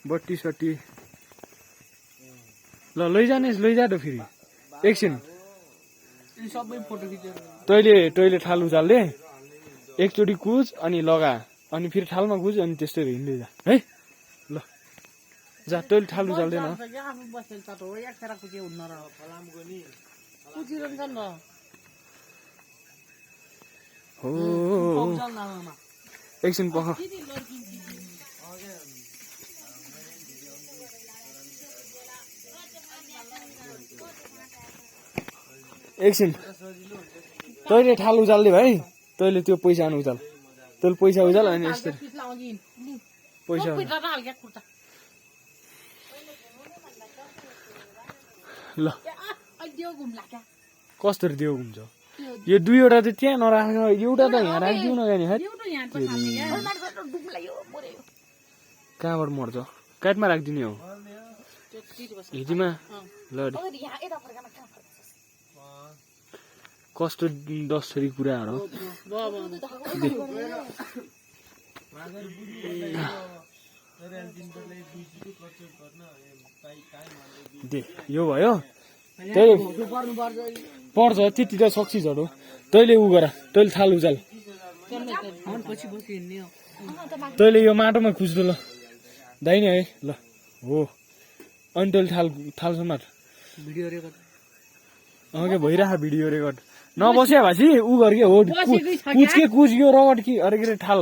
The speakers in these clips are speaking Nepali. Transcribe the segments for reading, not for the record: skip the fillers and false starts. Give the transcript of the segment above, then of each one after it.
बत्ती सट्टी ल लैजानेस् लैजा त फेरि एकछिन तैले ठाल उचाल्दे एकचोटि कुच अनि लगा अनि फेरि ठालमा कुच अनि त्यस्तै हिँड्दै जा है ल जा तैले ठाल उचाल्दे न हो एकछिन पख एकछिन तैले ठाल उचाल्दे भाइ तैले त्यो पैसा आउनु उचाल तैले पैसा उचाल अनि यस्तै पैसा ल कस्तरी देऊ घुम्छ यो दुईवटा चाहिँ त्यहाँ नराख्नु एउटा त यहाँ राखिदिउ न गानी कहाँबाट मर्छ काठमा राखिदिने हो हिटीमा ल कस्तो दसरी कुराहरू दे यो भयो त्यही पर्छ त्यति त सक्छ झडो तैले उ गर तैले थाल उचाल तैले यो माटोमा खुच्दो ल दाइने है ल हो अनि तैले थाल समाट के भइरह भिडियो रेकर्ड नबस्या भाषी उ गर्के हो कुच यो रगट कि अरे के ठाल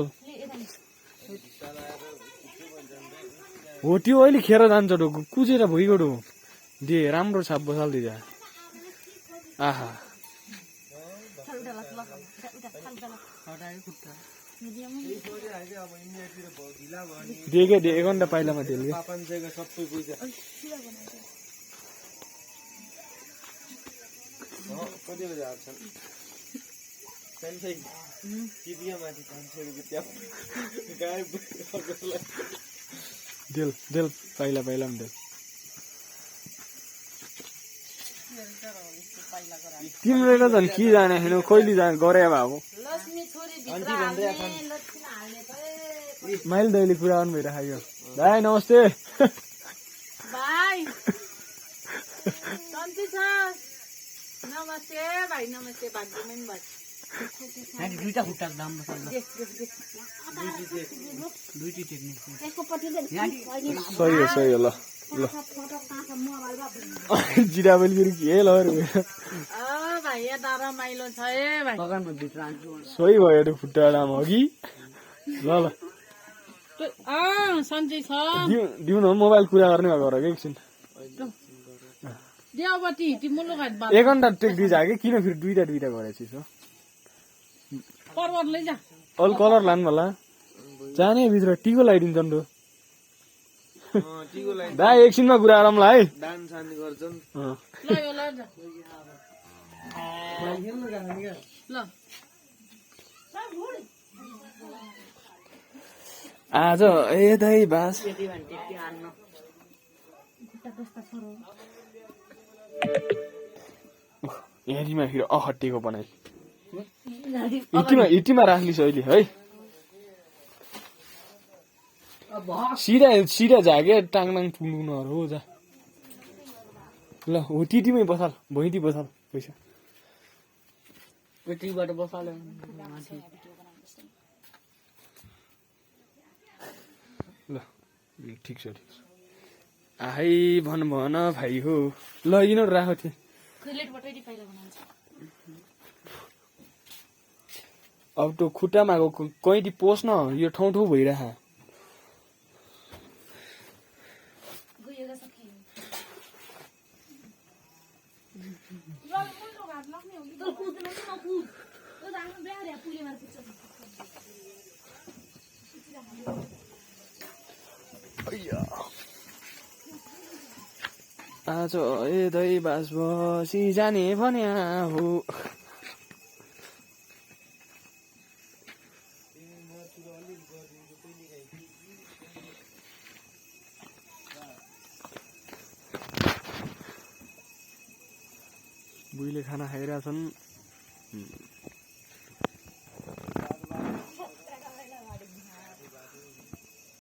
हो त्यो अहिले खेर जान्छ डो कुचेर भइगयो डो दे राम्रो छाप बसाल्दिजा आहा देखे दे 1 घण्टा पाइलामा तेलले कति बजे आउँछन् देल पाइला देल तिमीले त झन् के जाने होइन कहिले जाने गरे अब माइल दैले कुरा गर्नु भइरहेको भाइ नमस्ते नमस्ते भाइ नमस्ते दुईटा खुट्टाको दाम सही हो ल जिरा बेलगिरी के ल सही भयो त्यो खुट्टा दाम अघि ल सन्चै छ दिउ न मोबाइल कुरा गर्ने भएको र एकछिन 1 घण्टा टेक्दिन्छ कि किन फेरि दुईटा गरेछ अल कलर लानु होला जाने भित्र टिको लगाइदिन्छ नि दा एकछिनमा कुरा गरौँला है आज ए दाइ बास हेरीमा फेरि अखट्टिएको बनाइ इटीमा राख्लिस् अहिले है सिधा झागे टाङटाङ पुग्नुहरू हो जा ल हो टिटीमै बसाल भैँती बसाल पैसा ल ठिक छ आहै भन भाइ हो ल यिनीहरू राख थिएँ अब त्यो खुट्टामा कैदी पोस्न यो ठाउँ भइरह आज ए दही बास बसी जाने भन्या हो बुइले खाना खाइरहेछन्